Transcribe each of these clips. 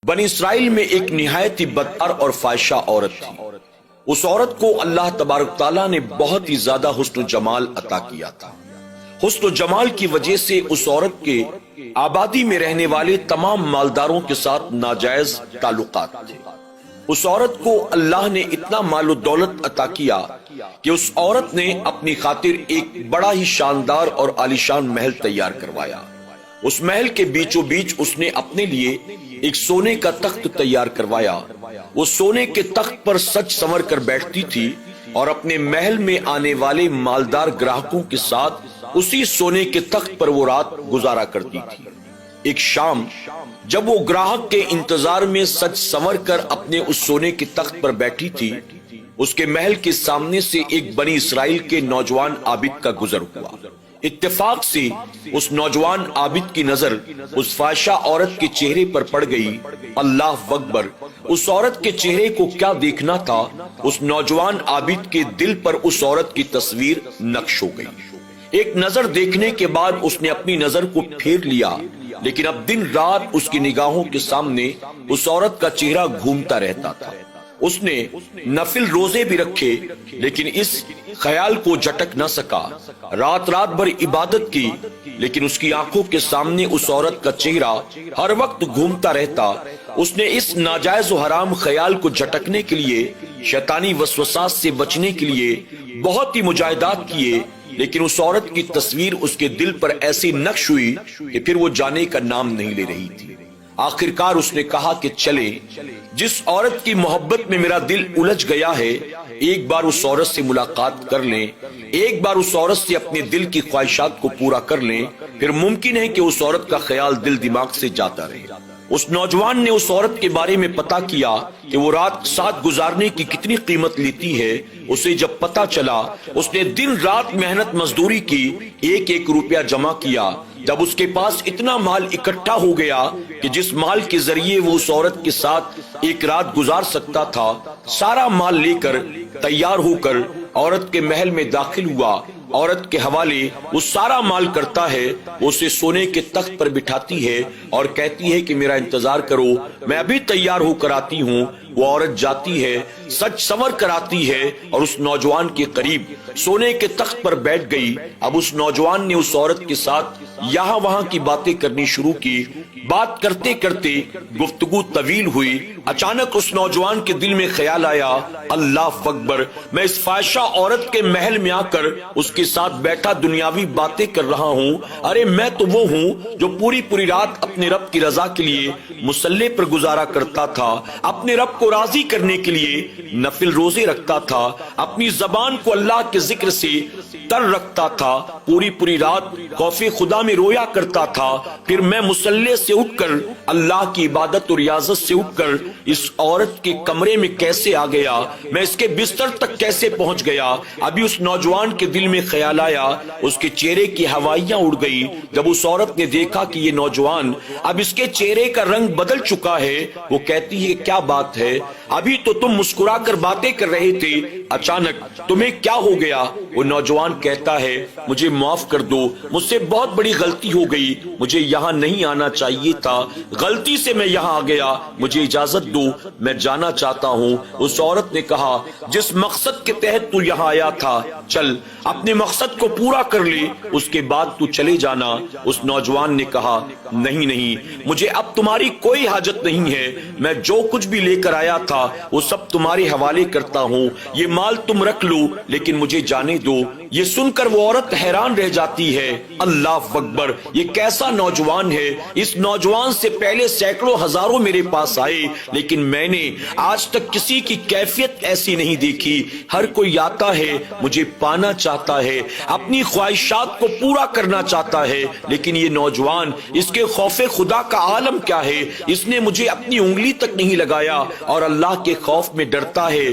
بنی اسرائیل میں ایک نہایت ہی بدکار اور فاحشہ عورت تھی۔ اس عورت کو اللہ تبارک تعالیٰ نے بہت ہی زیادہ حسن و جمال عطا کیا تھا۔ حسن و جمال کی وجہ سے اس عورت کے آبادی میں رہنے والے تمام مالداروں کے ساتھ ناجائز تعلقات تھے۔ اس عورت کو اللہ نے اتنا مال و دولت عطا کیا کہ اس عورت نے اپنی خاطر ایک بڑا ہی شاندار اور عالیشان محل تیار کروایا۔ اس محل کے بیچوں بیچ اس نے اپنے لیے ایک سونے کا تخت تیار کروایا۔ وہ سونے کے تخت پر سج سنور کر بیٹھتی تھی اور اپنے محل میں آنے والے مالدار گراہکوں کے ساتھ اسی سونے کے تخت پر وہ رات گزارا کرتی تھی۔ ایک شام جب وہ گراہک کے انتظار میں سج سنور کر اپنے اس سونے کے تخت پر بیٹھی تھی، اس کے محل کے سامنے سے ایک بنی اسرائیل کے نوجوان عابد کا گزر ہوا۔ اتفاق سے اس نوجوان عابد کی نظر اس فاحشہ عورت کے چہرے پر پڑ گئی۔ اللہ اکبر! اس عورت کے چہرے کو کیا دیکھنا تھا، اس نوجوان عابد کے دل پر اس عورت کی تصویر نقش ہو گئی۔ ایک نظر دیکھنے کے بعد اس نے اپنی نظر کو پھیر لیا، لیکن اب دن رات اس کی نگاہوں کے سامنے اس عورت کا چہرہ گھومتا رہتا تھا۔ اس نے نفل روزے بھی رکھے، لیکن اس خیال کو جھٹک نہ سکا۔ رات رات بھر عبادت کی، لیکن اس کی آنکھوں کے سامنے اس عورت کا چہرہ ہر وقت گھومتا رہتا۔ اس نے اس ناجائز و حرام خیال کو جھٹکنے کے لیے، شیطانی وسوسات سے بچنے کے لیے بہت ہی مجاہدات کیے، لیکن اس عورت کی تصویر اس کے دل پر ایسی نقش ہوئی کہ پھر وہ جانے کا نام نہیں لے رہی تھی۔ آخرکار اس نے کہا کہ چلے، جس عورت کی محبت میں میرا دل الجھ گیا ہے، ایک بار اس عورت سے ملاقات کر لیں، ایک بار اس عورت سے اپنے دل کی خواہشات کو پورا کر لیں، پھر ممکن ہے کہ اس عورت کا خیال دل دماغ سے جاتا رہے۔ اس نوجوان نے اس عورت کے بارے میں پتا کیا کہ وہ رات ساتھ گزارنے کی کتنی قیمت لیتی ہے۔ اسے جب پتا چلا، اس نے دن رات محنت مزدوری کی، ایک ایک روپیہ جمع کیا۔ جب اس کے پاس اتنا مال اکٹھا ہو گیا کہ جس مال کے ذریعے وہ اس عورت کے ساتھ ایک رات گزار سکتا تھا، سارا مال لے کر تیار ہو کر عورت کے محل میں داخل ہوا۔ عورت کے حوالے وہ سارا مال کرتا ہے، وہ اسے سونے کے تخت پر بٹھاتی ہے اور کہتی ہے کہ میرا انتظار کرو، میں ابھی تیار ہو کر آتی ہوں۔ وہ عورت جاتی ہے، سج سنور کر آتی ہے اور اس نوجوان کے قریب سونے کے تخت پر بیٹھ گئی۔ اب اس نوجوان نے اس عورت کے ساتھ یہاں وہاں کی باتیں کرنی شروع کی۔ بات کرتے کرتے گفتگو طویل ہوئی۔ اچانک اس نوجوان کے دل میں خیال آیا، اللہ اکبر! میں اس فاحشہ عورت کے محل میں آ کر اس کے ساتھ بیٹھا دنیاوی باتیں کر رہا ہوں۔ ارے میں تو وہ ہوں جو پوری پوری رات اپنے رب کی رضا کے لیے مصلی پر گزارا کرتا تھا، اپنے رب کو راضی کرنے کے لیے نفل روزے رکھتا تھا، اپنی زبان کو اللہ کے ذکر سے تر رکھتا تھا، پوری پوری رات خوف خدا میں رویا کرتا تھا۔ پھر میں مصلی سے اٹھ کر اللہ کی عبادت اور ریاضت سے اٹھ کر اس عورت کے کمرے میں کیسے آ گیا، میں اس کے بستر تک کیسے پہنچ گیا۔ ابھی اس نوجوان کے دل میں خیال آیا، اس کے چہرے کی ہوائیاں اڑ گئی۔ جب اس عورت نے دیکھا کہ یہ نوجوان اب اس کے چہرے کا رنگ بدل چکا ہے، وہ کہتی ہے کیا بات ہے، ابھی تو تم مسکرا کر باتیں کر رہے تھے، اچانک تمہیں کیا ہو گیا؟ وہ نوجوان کہتا ہے مجھے معاف کر دو، مجھ سے بہت بڑی غلطی ہو گئی، مجھے یہاں نہیں آنا چاہیے تھا، غلطی سے میں یہاں آ گیا، مجھے اجازت دو، میں جانا چاہتا ہوں۔ اس عورت نے کہا جس مقصد کے تحت تو یہاں آیا تھا، چل اپنے مقصد کو پورا کر لے، اس کے بعد تو چلے جانا۔ اس نوجوان نے کہا نہیں نہیں، مجھے اب تمہاری کوئی حاجت نہیں ہے، میں جو کچھ بھی لے کر آیا تھا وہ سب تمہارے حوالے کرتا ہوں، یہ مال تم رکھ لو، لیکن مجھے جانے دو۔ یہ سن کر وہ عورت حیران رہ جاتی ہے، اللہ اکبر! یہ کیسا نوجوان ہے، اس نوجوان سے پہلے سینکڑوں ہزاروں میرے پاس آئے، لیکن میں نے آج تک کسی کی کیفیت ایسی نہیں دیکھی۔ ہر کوئی آتا ہے، مجھے پانا چاہتا ہے، اپنی خواہشات کو پورا کرنا چاہتا ہے، لیکن یہ نوجوان، اس کے خوف خدا کا عالم کیا ہے، اس نے مجھے اپنی انگلی تک نہیں لگایا اور اللہ کے خوف میں ڈرتا ہے،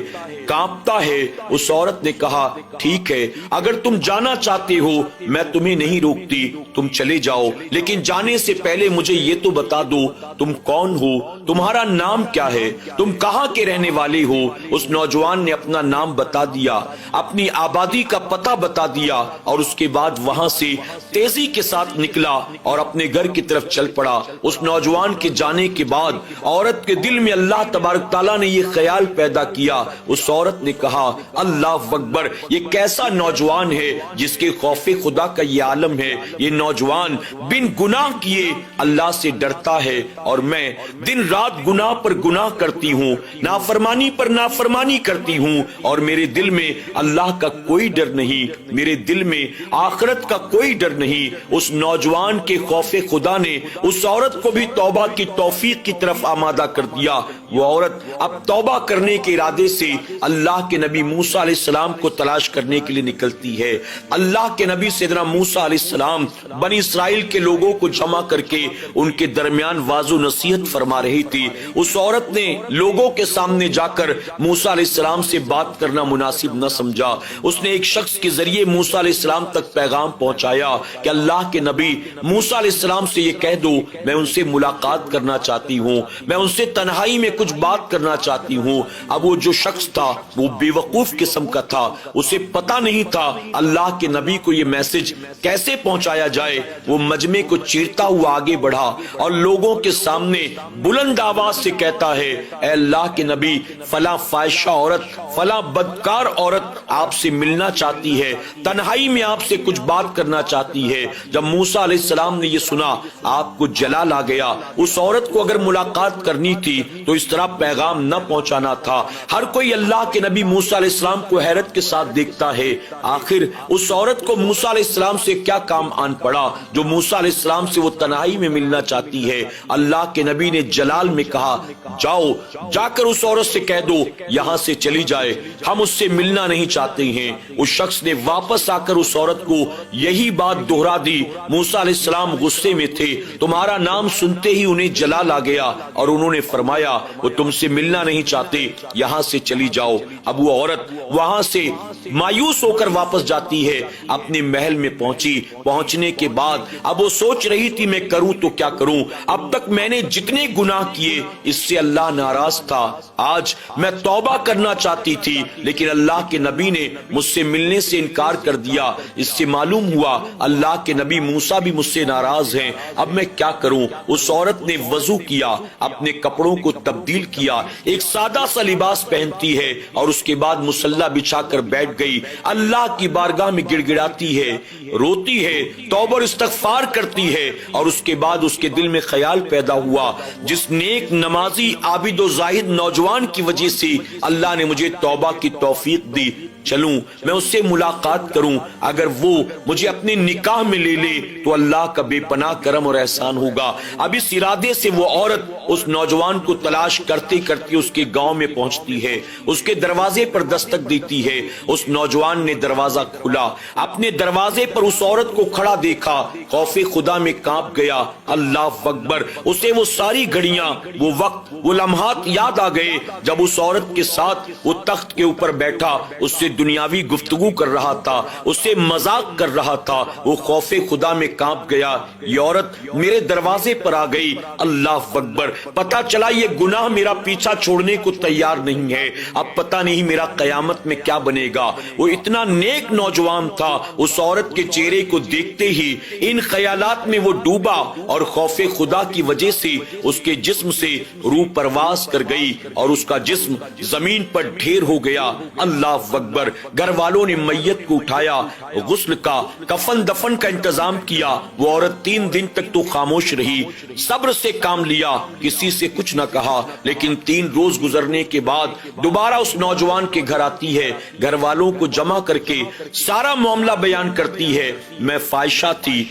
کانپتا ہے۔ اس عورت نے کہا ٹھیک ہے، اگر تم جانا چاہتے ہو میں تمہیں نہیں روکتی، تم چلے جاؤ، لیکن جانے سے پہلے مجھے یہ تو بتا دو تم کون ہو، تمہارا نام کیا ہے، تم کہاں کے رہنے والے ہو؟ اس نوجوان نے اپنا نام بتا دیا، اپنی آبادی کا پتہ بتا دیا، اور اس کے بعد وہاں سے تیزی کے ساتھ نکلا اور اپنے گھر کی طرف چل پڑا۔ اس نوجوان کے جانے کے بعد عورت کے دل میں اللہ تبارک تعالیٰ نے یہ خیال پیدا کیا، اس عورت نے کہا اللہ اکبر، یہ کیسا نوجوان ہے جس کے خوف خدا کا یہ عالم ہے، یہ نوجوان بن گناہ کیے اللہ سے ڈرتا ہے، اور میں دن رات گناہ پر گناہ کرتی ہوں، نافرمانی پر نافرمانی کرتی ہوں، اور میرے دل میں اللہ کا کوئی ڈر نہیں، میرے دل میں آخرت کا کوئی ڈر نہیں۔ اس نوجوان کے خوف خدا نے اس عورت کو بھی توبہ کی توفیق کی طرف آمادہ کر دیا۔ وہ عورت اب توبہ کرنے کے ارادے سے اللہ کے نبی موسیٰ علیہ السلام کو تلاش کرنے کے لیے نکلتی ہے۔ اللہ کے نبی سیدنا موسیٰ علیہ السلام بنی اسرائیل کے لوگوں کو جمع کر کے ان کے درمیان واعظ و نصیحت فرما رہی تھی۔ اس عورت نے لوگوں کے سامنے جا کر موسیٰ علیہ السلام سے بات کرنا مناسب نہ سمجھا۔ اس نے ایک شخص کے ذریعے موسیٰ علیہ السلام تک پیغام پہنچایا کہ اللہ کے نبی موسیٰ علیہ السلام سے یہ کہہ دو میں ان سے ملاقات کرنا چاہتی ہوں، میں ان سے تنہائی میں کچھ بات کرنا چاہتی ہوں۔ اب وہ جو شخص تھا وہ بے وقوف قسم کا تھا، اسے پتہ نہیں تھا اللہ کے نبی کو یہ میسج کیسے پہنچایا جائے۔ وہ مجمع کو چیرتا ہوا آگے بڑھا اور لوگوں کے سامنے بلند آواز سے کہتا ہے اے اللہ کے نبی، فلاں فاحشہ عورت، فلاں بدکار عورت آپ سے ملنا چاہتی ہے، تنہائی میں آپ سے کچھ بات کرنا چاہتی ہے۔ جب موسیٰ علیہ السلام نے یہ سنا آپ کو جلال آ گیا۔ اس عورت کو اگر ملاقات کرنی تھی تو اس طرح پیغام نہ پہنچانا تھا۔ ہر کوئی اللہ کے نبی موسیٰ علیہ السلام کو حیرت کے ساتھ دیکھتا ہے، آخر اس عورت کو موسیٰ علیہ السلام سے کیا کام آن پڑا جو موسیٰ علیہ السلام سے وہ تنہائی میں ملنا چاہتی ہے۔ اللہ کے نبی نے جلال میں کہا جاؤ، جا کر اس عورت سے کہہ دو یہاں سے چلی جائے، ہم اس سے ملنا نہیں چاہتے ہیں۔ اس شخص نے واپس آ کر اس عورت کو یہی بات دہرا دی۔ موسیٰ علیہ السلام غصے میں تھے، تمہارا نام سنتے ہی انہیں جلال آ گیا اور انہوں نے فرمایا وہ تم سے ملنا نہیں چاہتے، یہاں سے چلی جاؤ۔ اب وہ عورت وہاں سے مایوس ہو کر واپس جاتی ہے، اپنے محل میں پہنچی۔ پہنچنے کے بعد اب وہ سوچ رہی تھی میں کروں تو کیا کروں، اب تک میں نے جتنے گناہ کیے اس سے اللہ ناراض تھا، آج میں توبہ کرنا چاہتی تھی لیکن اللہ کے نبی نے مجھ سے ملنے سے انکار کر دیا۔ اس سے معلوم ہوا اللہ کے نبی موسیٰ بھی مجھ سے ناراض ہیں، اب میں کیا کروں؟ اس عورت نے وضو کیا، اپنے کپڑوں کو تبدیل کیا، ایک سادہ سا لباس پہنتی ہے اور اس کے بعد مصلی بچھا کر بیٹھ گئی، اللہ کی بارگاہ میں گڑ گڑاتی ہے، روتی ہے، توبہ اور استغفار کرتی ہے۔ اور اس کے بعد اس کے دل میں خیال پیدا ہوا جس نیک نمازی عابد و زاہد نوجوان کی وجہ سے اللہ نے مجھے توبہ کی توفیق دی، چلوں میں اس سے ملاقات کروں، اگر وہ مجھے اپنے نکاح میں لے لے تو اللہ کا بے پناہ کرم اور احسان ہوگا۔ اب اس ارادے سے وہ عورت اس نوجوان کو تلاش کرتے کرتے اس کے گاؤں میں پہنچتی ہے، اس کے دروازے پر دستک دیتی ہے۔ اس نوجوان نے دروازہ کھلا، اپنے دروازے پر اس عورت کو کھڑا دیکھا، خوف خدا میں کانپ گیا، اللہ اکبر۔ اسے وہ ساری گھڑیاں، وہ وقت، وہ لمحات یاد آ گئے جب اس عورت کے ساتھ وہ تخت کے اوپر بیٹھا، اس سے دنیاوی گفتگو کر رہا تھا، اس سے مذاق کر رہا تھا۔ وہ خوف خدا میں کانپ گیا، یہ عورت میرے دروازے پر آ گئی، اللہ اکبر۔ پتا چلا یہ گناہ میرا پیچھا چھوڑنے کو تیار نہیں ہے، اب پتہ نہیں میرا قیامت میں کیا بنے گا۔ وہ اتنا نیک نوجوان تھا، اس عورت کے چہرے کو دیکھتے ہی ان خیالات میں وہ ڈوبا اور خوف خدا کی وجہ سے اس کے جسم سے روح پرواز کر گئی اور اس کا جسم زمین پر ڈھیر ہو گیا، اللہ اکبر۔ گھر والوں نے میت کو اٹھایا، غسل کا، کفن دفن کا انتظام کیا۔ وہ عورت 3 دن تک تو خاموش رہی، صبر سے کام لیا، کسی سے کچھ نہ کہا، لیکن 3 روز گزرنے کے بعد دوبارہ اس نوجوان کے گھر آتی ہے، گھر والوں کو جمع کر کے سارا معاملہ بیان کرتی ہے، میں فاحشہ تھی،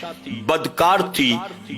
بدکار تھی،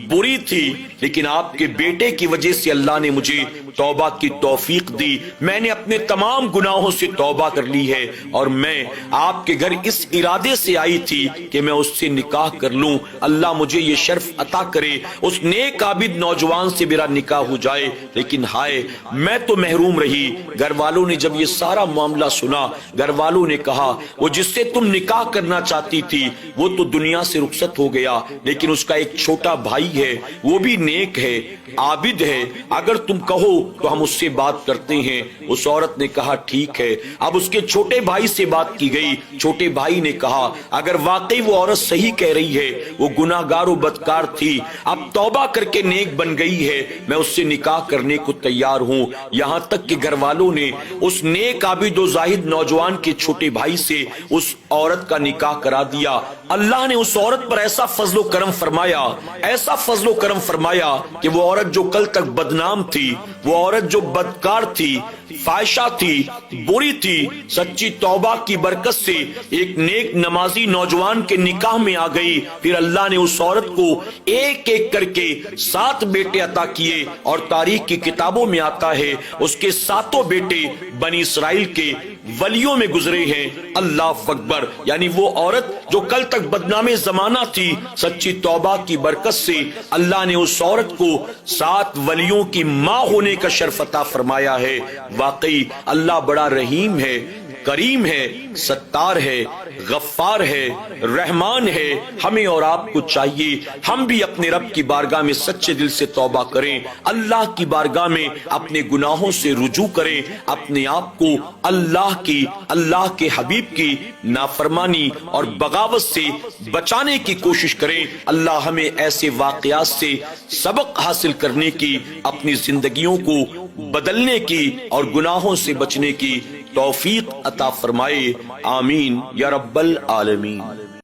بری تھی، لیکن آپ کے بیٹے کی وجہ سے اللہ نے مجھے توبہ کی توفیق دی، میں نے اپنے تمام گناہوں سے توبہ کر لی ہے اور اور میں آپ کے گھر اس ارادے سے آئی تھی کہ میں اس سے نکاح کر لوں، اللہ مجھے یہ شرف عطا کرے اس نیک عابد نوجوان سے میرا نکاح ہو جائے، لیکن ہائے میں تو محروم رہی۔ گھر والوں نے جب یہ سارا معاملہ سنا، گھر والوں نے کہا وہ جس سے تم نکاح کرنا چاہتی تھی وہ تو دنیا سے رخصت ہو گیا، لیکن اس کا ایک چھوٹا بھائی ہے، وہ بھی نیک ہے، عابد ہے، اگر تم کہو تو ہم اس سے بات کرتے ہیں۔ اس عورت نے کہا ٹھیک ہے۔ اب اس کے چھوٹے بھائی سے بات کی گئی۔ چھوٹے بھائی نے کہا اگر واقعی وہ عورت صحیح کہہ رہی ہے، وہ گناہگار و بدکار تھی، اب توبہ کر کے نیک بن گئی ہے، میں اس سے نکاح کرنے کو تیار ہوں۔ یہاں تک کہ گھر والوں نے اس نیک عابد و زاہد نوجوان کے چھوٹے بھائی سے اس عورت کا نکاح کرا دیا۔ اللہ نے اس عورت پر ایسا فضل و کرم فرمایا، ایسا فضل و کرم فرمایا کہ وہ عورت جو کل تک بدنام تھی، وہ عورت جو بدکار تھی، فاحشہ تھی، بری تھی، سچی توبہ کی برکت سے ایک نیک نمازی نوجوان کے نکاح میں آ گئی۔ پھر اللہ نے اس عورت کو ایک ایک کر کے 7 بیٹے عطا کیے، اور تاریخ کی کتابوں میں آتا ہے اس کے 7 بیٹے بنی اسرائیل کے ولیوں میں گزرے ہیں۔ اللہ اکبر! یعنی وہ عورت جو کل تک بدنام زمانہ تھی، سچی توبہ کی برکت سے اللہ نے اس عورت کو 7 ولیوں کی ماں ہونے کا شرف عطا فرمایا ہے۔ واقعی اللہ بڑا رحیم ہے، کریم ہے، ستار ہے، غفار ہے، رحمان ہے۔ ہمیں اور آپ کو چاہیے ہم بھی اپنے رب کی بارگاہ میں سچے دل سے توبہ کریں، اللہ کی بارگاہ میں اپنے گناہوں سے رجوع کریں، اپنے آپ کو اللہ کے حبیب کی نافرمانی اور بغاوت سے بچانے کی کوشش کریں۔ اللہ ہمیں ایسے واقعات سے سبق حاصل کرنے کی، اپنی زندگیوں کو بدلنے کی اور گناہوں سے بچنے کی توفیق عطا فرمائے۔ آمین یا رب العالمین۔